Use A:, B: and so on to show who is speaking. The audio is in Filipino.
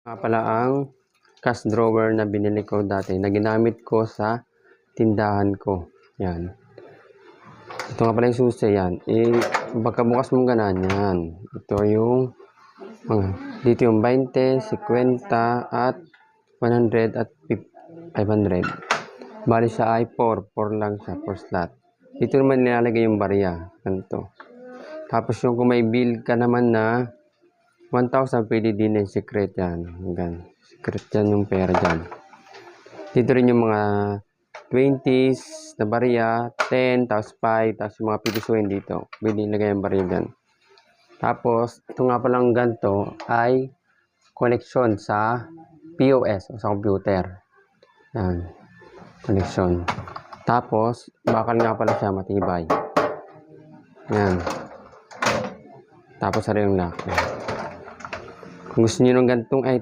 A: Nga pala ang cash drawer na binili ko dati na ginamit ko sa tindahan ko. Yan. Ito nga pala yung susi. Yan. Pagkabukas mong ganan. Yan. Ito yung dito yung 20, 50 at 100 at 500. Bali siya ay 4 lang siya, 4 slot. Dito naman nilalagay yung barya. Ganito. Tapos yung kung may bill ka naman na 1,000, pwede din yung secret yan. Hanggang secret yan yung pera dyan. Dito rin yung mga 20s na barya, 10, tapos 5, tapos yung mga pipisuin dito. Pwede ilagay yung barya dyan. Tapos, ito nga palang ganito ay connection sa POS o sa computer. Yan. Connection. Tapos, bakal nga pala siya matibay. Yan. Tapos, ari yung lock. Kung gusto nyo ng ganitong